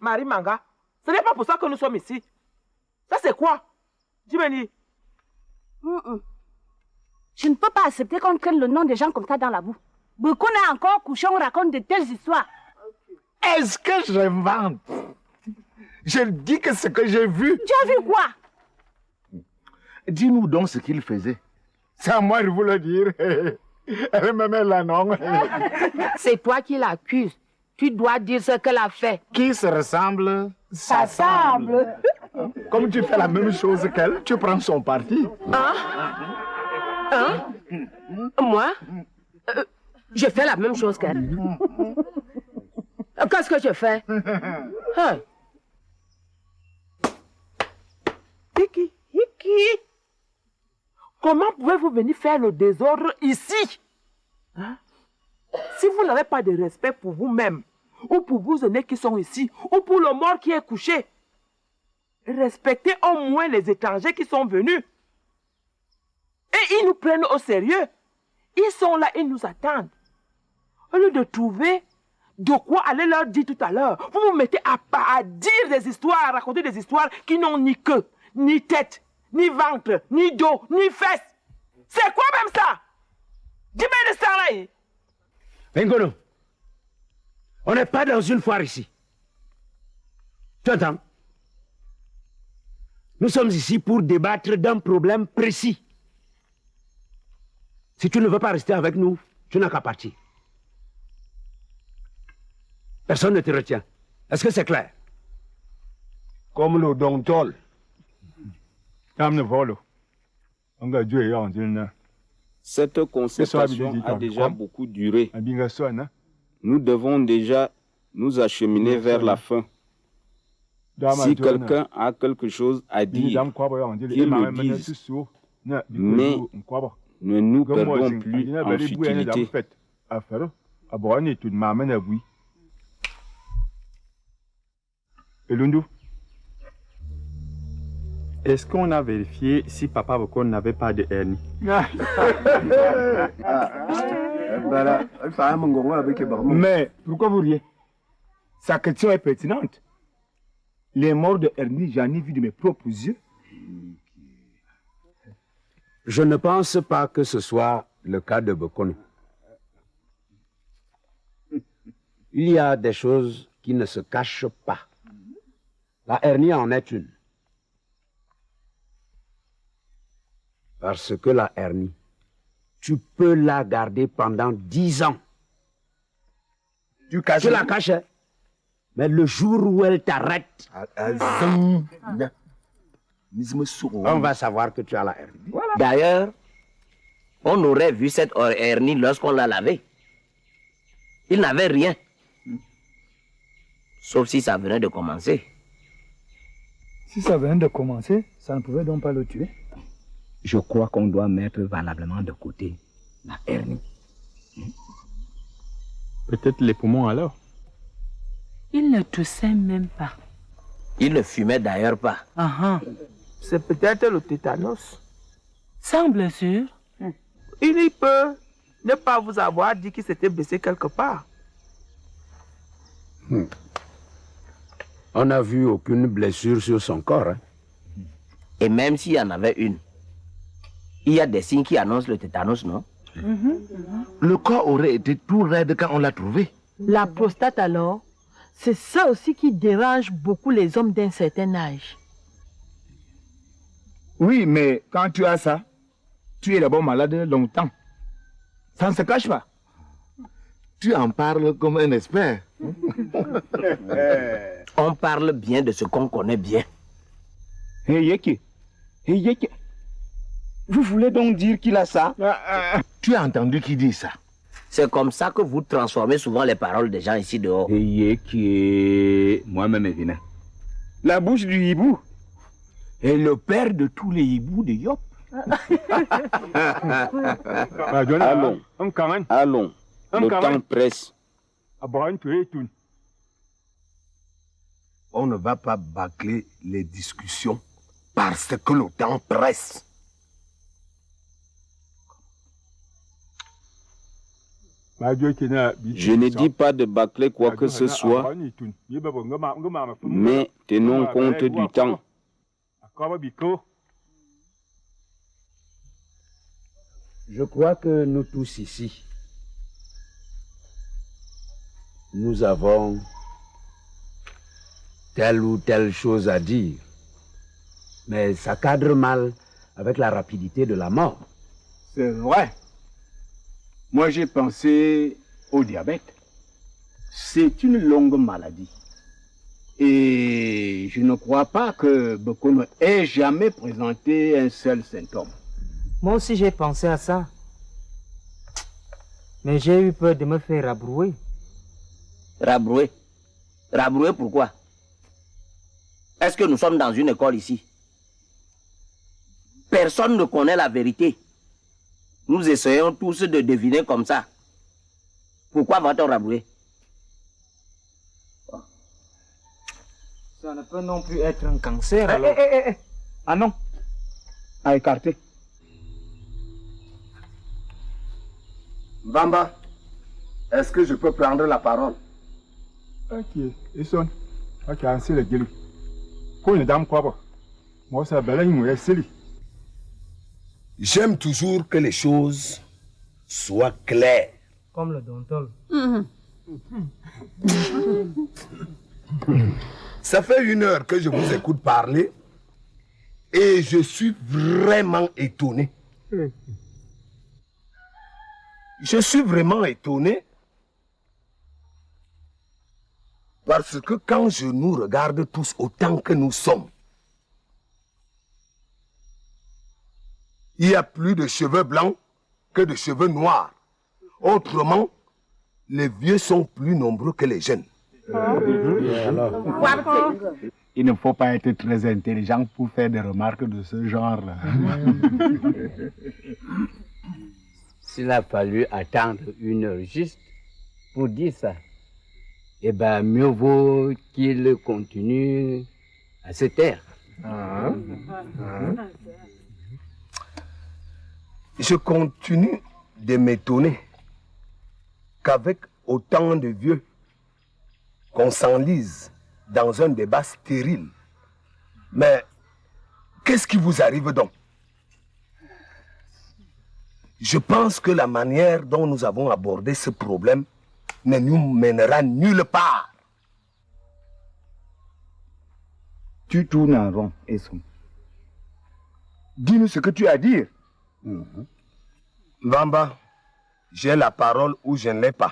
Marie Manga. Ce n'est pas pour ça que nous sommes ici. Ça, c'est quoi? Jimeni. Je ne peux pas accepter qu'on traîne le nom des gens comme ça dans la boue. Beaucoup n'a encore couché, on raconte de telles histoires. Est-ce que j'invente? Je dis que ce que j'ai vu. Tu as vu quoi? Dis-nous donc ce qu'il faisait. C'est à moi de vous le dire. Elle me met là, non? C'est toi qui l'accuses. Tu dois dire ce qu'elle a fait. Qui se ressemble? Ça semble. Comme tu fais la même chose qu'elle, tu prends son parti. Moi? Je fais la même chose qu'elle. Qu'est-ce que je fais? Hiki. Comment pouvez-vous venir faire le désordre ici? Si vous n'avez pas de respect pour vous-même, ou pour vos aînés qui sont ici, ou pour le mort qui est couché, respectez au moins les étrangers qui sont venus. Et ils nous prennent au sérieux. Ils sont là, ils nous attendent. Au lieu de trouver de quoi aller leur dire tout à l'heure, vous vous mettez à dire des histoires, à raconter des histoires qui n'ont ni queue, ni tête, ni ventre, ni dos, ni fesses. C'est quoi même ça? Dis-moi de ça là. Bengono, on n'est pas dans une foire ici. Tu entends? Nous sommes ici pour débattre d'un problème précis. Si tu ne veux pas rester avec nous, tu n'as qu'à partir. Personne ne te retient. Est-ce que c'est clair? Comme le dontol. Cette concertation a déjà beaucoup duré. Nous devons déjà nous acheminer vers la fin. Si quelqu'un a quelque chose à dire, qu'il le dise. Mais ne nous perdons plus en futilité. Est-ce qu'on a vérifié si Papa Boko n'avait pas de hernie? Mais pourquoi vous riez? Sa question est pertinente. Les morts de hernie, j'en ai vu de mes propres yeux. Je ne pense pas que ce soit le cas de Bokono. Il y a des choses qui ne se cachent pas. La hernie en est une. Parce que la hernie, tu peux la garder pendant 10 ans. Tu la caches, mais le jour où elle t'arrête, on va savoir que tu as la hernie. Voilà. D'ailleurs, on aurait vu cette hernie lorsqu'on l'a lavée. Il n'avait rien. Sauf si ça venait de commencer. Si ça venait de commencer, ça ne pouvait donc pas le tuer. Je crois qu'on doit mettre valablement de côté la hernie. Peut-être les poumons alors? Il ne toussait même pas. Il ne fumait d'ailleurs pas. C'est peut-être le tétanos. Sans blessure? Il peut ne pas vous avoir dit qu'il s'était blessé quelque part. On n'a vu aucune blessure sur son corps. Et même s'il y en avait une, il y a des signes qui annoncent le tétanos, non? Le corps aurait été tout raide quand on l'a trouvé. La prostate alors, c'est ça aussi qui dérange beaucoup les hommes d'un certain âge. Oui, mais quand tu as ça, tu es d'abord malade longtemps. Ça ne se cache pas. Tu en parles comme un expert. On parle bien de ce qu'on connaît bien. Hey Yeki, vous voulez donc dire qu'il a ça? Tu as entendu qui dit ça? C'est comme ça que vous transformez souvent les paroles des gens ici dehors. Hey Yeki, moi-même venu. La bouche du hibou. Et le père de tous les hiboux de Yop. Allons, allons. Le temps presse. On ne va pas bâcler les discussions parce que le temps presse. Je ne dis pas de bâcler quoi que ce soit, mais tenons compte du temps. Je crois que nous tous ici, nous avons telle ou telle chose à dire, mais ça cadre mal avec la rapidité de la mort. C'est vrai. Moi, j'ai pensé au diabète. C'est une longue maladie. Et je ne crois pas que Bokono ait jamais présenté un seul symptôme. Moi aussi, j'ai pensé à ça. Mais j'ai eu peur de me faire rabrouer. Rabrouer? Rabrouer pourquoi? Est-ce que nous sommes dans une école ici? Personne ne connaît la vérité. Nous essayons tous de deviner comme ça. Pourquoi va-t-on rabrouer? Ça ne peut non plus être un cancer, alors. Ah non, à écarter. Bamba, est-ce que je peux prendre la parole? Ok, Ison. Ok, c'est le gueule. Quoi, une dame quoi? Moi, ça va aller, J'aime toujours que les choses soient claires. Comme le Dontol. Ça fait 1 heure que je vous écoute parler et je suis vraiment étonné. Je suis vraiment étonné parce que quand je nous regarde tous autant que nous sommes, il y a plus de cheveux blancs que de cheveux noirs. Autrement, les vieux sont plus nombreux que les jeunes. Il ne faut pas être très intelligent pour faire des remarques de ce genre-là. S'il a fallu attendre 1 heure juste pour dire ça, eh bien, mieux vaut qu'il continue à se taire. Je continue de m'étonner qu'avec autant de vieux, qu'on s'enlise dans un débat stérile. Mais qu'est-ce qui vous arrive donc? Je pense que la manière dont nous avons abordé ce problème ne nous mènera nulle part. Tu tournes en rond, Esson. Dis-nous ce que tu as à dire. Bamba, j'ai la parole ou je ne l'ai pas.